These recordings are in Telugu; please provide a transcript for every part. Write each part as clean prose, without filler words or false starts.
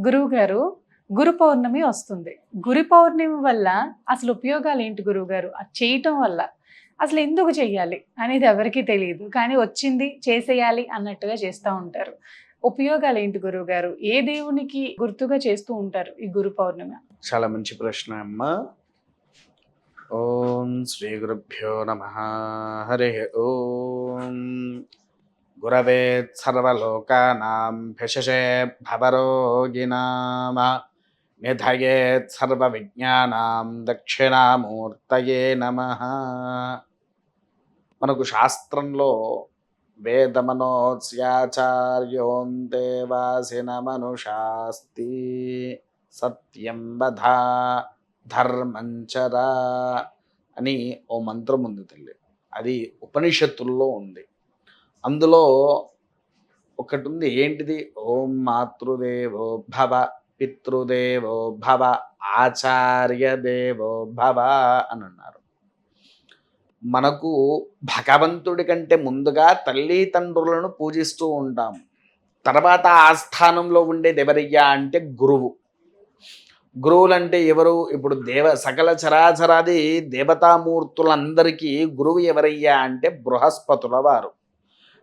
గురువుగారు, గురు పౌర్ణమి వస్తుంది. గురు పౌర్ణమి వల్ల అసలు ఉపయోగాలేంటి గురువుగారు? అది చేయటం వల్ల అసలు ఎందుకు చెయ్యాలి అనేది ఎవరికీ తెలీదు. కానీ వచ్చింది చేసేయాలి అన్నట్టుగా చేస్తా ఉంటారు. ఉపయోగాలేంటి గురువుగారు? ఏ దేవునికి గుర్తుగా చేస్తూ ఉంటారు ఈ గురు పౌర్ణమి? చాలా మంచి ప్రశ్న అమ్మా. ఓం శ్రీ గురుభ్యో నమః. హరి ఓం. గురవే సర్వలోకానాం భషజే భవరోగిణాం నిధయేత్ సర్వవిజ్ఞానాం దక్షిణామూర్తయే నమః. మనకు శాస్త్రంలో వేదమనోస్యాచార్యోంతే వాసినమనుషాస్తి సత్యం వధ ధర్మంచరా అని ఓ మంత్రం ఉంది తల్లి. అది ఉపనిషత్తుల్లో ఉంది. అందులో ఒకటి ఉంది, ఏంటిది? ఓం మాతృదేవో భవ పితృదేవో భవ ఆచార్య దేవో భవ అని అన్నారు. మనకు భగవంతుడి కంటే ముందుగా తల్లిదండ్రులను పూజిస్తూ ఉంటాం. తర్వాత ఆ స్థానంలో ఉండేది ఎవరయ్యా అంటే గురువు. గురువులు అంటే ఎవరు? ఇప్పుడు సకల చరాచరాది దేవతామూర్తులందరికీ గురువు ఎవరయ్యా అంటే బృహస్పతుల వారు.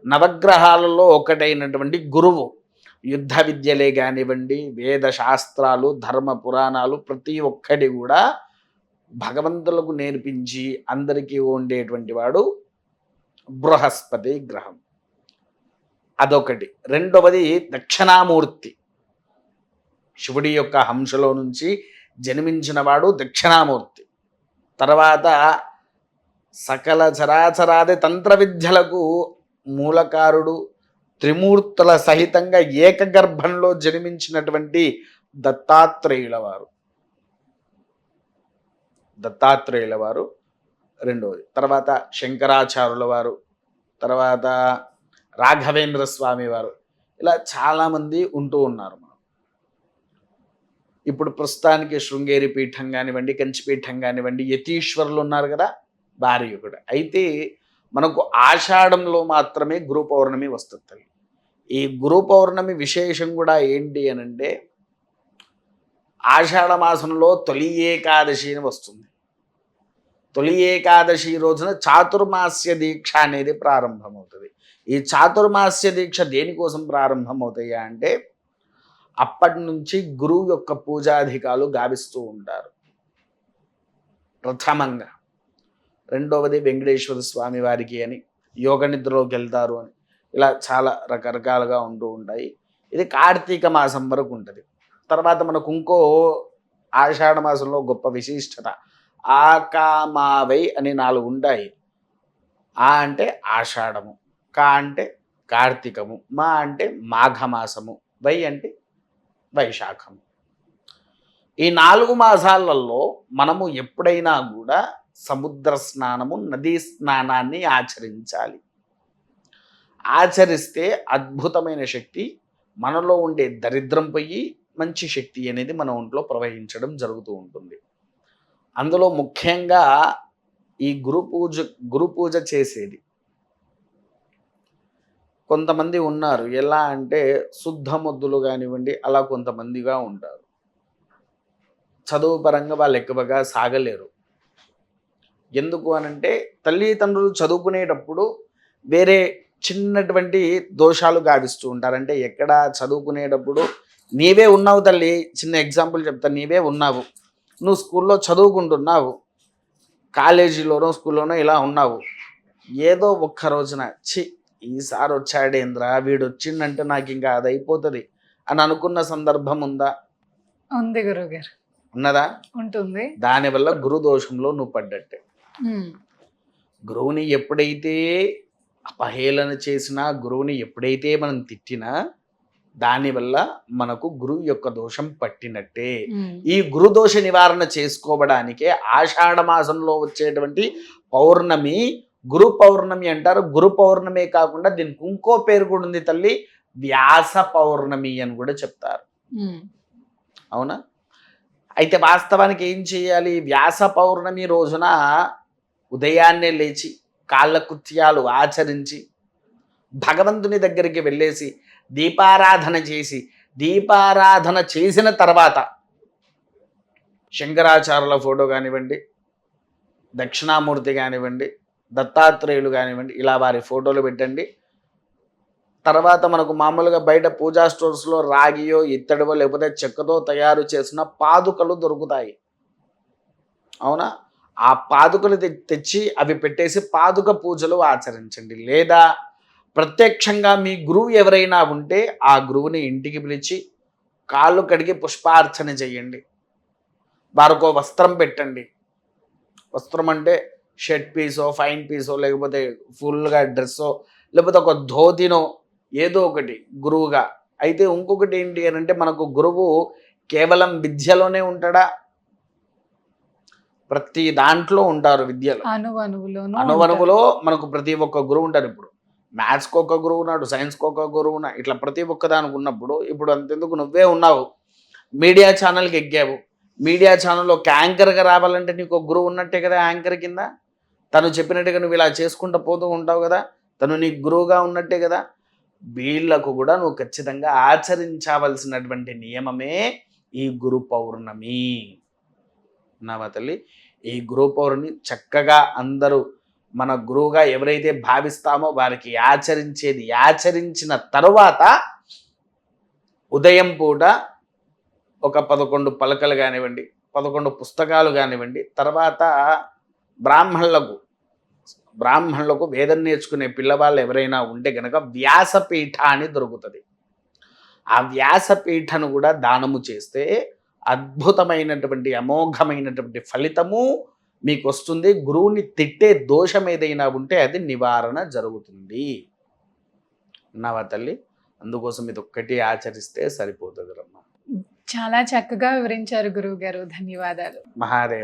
నవగ్రహాలలో ఒకటైనటువంటి గురువు. యుద్ధ విద్యలే కానివ్వండి, వేద శాస్త్రాలు, ధర్మ పురాణాలు ప్రతి ఒక్కటి కూడా భగవంతులకు నేర్పించి అందరికీ ఉండేటువంటి వాడు బృహస్పతి గ్రహం. అదొకటి. రెండవది దక్షిణామూర్తి. శివుడి యొక్క హంసలో నుంచి జన్మించిన వాడు దక్షిణామూర్తి. తర్వాత సకల చరాచరాది తంత్ర విద్యలకు మూలకారుడు, త్రిమూర్తుల సహితంగా ఏకగర్భంలో జన్మించినటువంటి దత్తాత్రేయుల వారు. దత్తాత్రేయుల వారు రెండవది. తర్వాత శంకరాచార్యుల వారు, తర్వాత రాఘవేంద్ర స్వామి వారు, ఇలా చాలామంది ఉంటూ ఉన్నారు. ఇప్పుడు ప్రస్తుతానికి శృంగేరి పీఠం కానివ్వండి, కంచిపీఠం కానివ్వండి, యతీశ్వరులు ఉన్నారు కదా, భార్యకుడు. అయితే మనకు ఆషాఢంలో మాత్రమే గురు పౌర్ణమి వస్తుంది. ఈ గురు పౌర్ణమి విశేషం కూడా ఏంటి అని అంటే, ఆషాఢ మాసంలో తొలి ఏకాదశి అని వస్తుంది. తొలి ఏకాదశి రోజున చాతుర్మాస్య దీక్ష అనేది ప్రారంభమవుతుంది. ఈ చాతుర్మాస్య దీక్ష దేనికోసం ప్రారంభమవుతాయా అంటే, అప్పటి నుంచి గురువు యొక్క పూజాధికాలు గావిస్తూ ఉంటారు ప్రథమంగా. రెండవది వెంకటేశ్వర స్వామి వారికి అని, యోగ నిద్రలోకి వెళ్తారు అని, ఇలా చాలా రకరకాలుగా ఉంటూ ఉంటాయి. ఇది కార్తీక మాసం వరకు ఉంటుంది. తర్వాత మనకు ఇంకో ఆషాఢ మాసంలో గొప్ప విశిష్టత, ఆకామావై అని 4 ఉంటాయి. ఆ అంటే ఆషాఢము, కా అంటే కార్తీకము, మా అంటే మాఘమాసము, వై అంటే వైశాఖము. ఈ 4 మాసాలలో మనము ఎప్పుడైనా కూడా సముద్ర స్నానము, నదీ స్నానాన్ని ఆచరించాలి. ఆచరిస్తే అద్భుతమైన శక్తి, మనలో ఉండే దరిద్రం పోయి మంచి శక్తి అనేది మన ఒంట్లో ప్రవహించడం జరుగుతూ ఉంటుంది. అందులో ముఖ్యంగా ఈ గురు పూజ చేసేది కొంతమంది ఉన్నారు. ఎలా అంటే శుద్ధ మొద్దులు కానివ్వండి, అలా కొంతమందిగా ఉంటారు. చదువు పరంగా వాళ్ళు ఎక్కువగా సాగలేరు. ఎందుకు అనంటే, తల్లిదండ్రులు చదువుకునేటప్పుడు వేరే చిన్నటువంటి దోషాలు గావిస్తూ ఉంటారు. అంటే ఎక్కడ చదువుకునేటప్పుడు నీవే ఉన్నావు తల్లి, చిన్న ఎగ్జాంపుల్ చెప్తా. నీవే ఉన్నావు, నువ్వు స్కూల్లో చదువుకుంటున్నావు, కాలేజీలోనో స్కూల్లోనో ఇలా ఉన్నావు. ఏదో ఒక్క రోజున ఈసారి వచ్చాడేంద్ర, వీడు వచ్చిందంటే నాకు ఇంకా అది అయిపోతుంది అని అనుకున్న సందర్భం ఉందా? ఉంది గురువుగారు. ఉన్నదా? ఉంటుంది. దానివల్ల గురు దోషంలో నువ్వు పడ్డట్టే. గురువుని ఎప్పుడైతే అపహేళన చేసినా, గురువుని ఎప్పుడైతే మనం తిట్టినా, దానివల్ల మనకు గురువు యొక్క దోషం పట్టినట్టే. ఈ గురుదోష నివారణ చేసుకోవడానికే ఆషాఢ మాసంలో వచ్చేటువంటి పౌర్ణమి గురు పౌర్ణమి అంటారు. గురు పౌర్ణమే కాకుండా దీనికి ఇంకో పేరు కూడా ఉంది తల్లి, వ్యాస పౌర్ణమి అని కూడా చెప్తారు. అవునా? అయితే వాస్తవానికి ఏం చేయాలి? వ్యాస పౌర్ణమి రోజున ఉదయాన్నే లేచి కాళ్ళకృత్యాలు ఆచరించి భగవంతుని దగ్గరికి వెళ్ళేసి దీపారాధన చేసి దీపారాధన చేసిన తర్వాత శంకరాచార్యుల ఫోటో కానివ్వండి, దక్షిణామూర్తి కానివ్వండి, దత్తాత్రేయులు కానివ్వండి, ఇలా వారి ఫోటోలు పెట్టండి. తర్వాత మనకు మామూలుగా బయట పూజా స్టోర్స్లో రాగియో ఇత్తడివో లేకపోతే చెక్కతో తయారు చేసిన పాదుకలు దొరుకుతాయి, అవునా? ఆ పాదుకలు తెచ్చి అవి పెట్టేసి పాదుక పూజలు ఆచరించండి. లేదా ప్రత్యక్షంగా మీ గురువు ఎవరైనా ఉంటే ఆ గురువుని ఇంటికి పిలిచి కాళ్ళు కడిగి పుష్పార్చన చేయండి. వారికో వస్త్రం పెట్టండి. వస్త్రం అంటే షర్ట్ పీసో, ఫైన్ పీసో, లేకపోతే ఫుల్గా డ్రెస్సో, లేకపోతే ఒక ధోతినో, ఏదో ఒకటి గురువుగా. అయితే ఇంకొకటి ఏంటి అని అంటే, మనకు గురువు కేవలం విద్యలోనే ఉంటాడా? ప్రతి దాంట్లో ఉంటారు విద్యలో. అనువనువులో మనకు ప్రతి ఒక్క గురువు ఉంటారు. ఇప్పుడు మ్యాథ్స్కి ఒక గురువు ఉన్నాడు, సైన్స్కి ఒక గురువు ఉన్నాడు, ఇట్లా ప్రతి ఒక్క దానికి ఉన్నప్పుడు ఇప్పుడు అంతెందుకు నువ్వే ఉన్నావు, మీడియా ఛానల్కి ఎక్కావు. మీడియా ఛానల్లో ఒక యాంకర్గా రావాలంటే నీకు ఒక గురువు ఉన్నట్టే కదా. యాంకర్ కింద తను చెప్పినట్టుగా నువ్వు ఇలా చేసుకుంటూ పోతూ ఉంటావు కదా, తను నీకు గురువుగా ఉన్నట్టే కదా. వీళ్లకు కూడా నువ్వు ఖచ్చితంగా ఆచరించవలసినటువంటి నియమమే ఈ గురు పౌర్ణమి. నావా తల్లి, ఈ గురు పౌర్ణమి చక్కగా అందరూ మన గురువుగా ఎవరైతే భావిస్తామో వారికి ఆచరించిన తరువాత ఉదయం పూట ఒక 11 పలకలు కానివ్వండి, 11 పుస్తకాలు కానివ్వండి, తర్వాత బ్రాహ్మణులకు వేదం నేర్చుకునే పిల్లవాళ్ళు ఎవరైనా ఉంటే కనుక వ్యాసపీఠ అని దొరుకుతుంది. ఆ వ్యాసపీఠను కూడా దానము చేస్తే అద్భుతమైనటువంటి అమోఘమైనటువంటి ఫలితము మీకు వస్తుంది. గురువుని తిట్టే దోషం ఏదైనా ఉంటే అది నివారణ జరుగుతుంది. నావా తల్లి, అందుకోసం ఇది ఒక్కటి ఆచరిస్తే సరిపోతుంది రమ్మ. చాలా చక్కగా వివరించారు గురువు గారు. ధన్యవాదాలు. మహాదేవ్.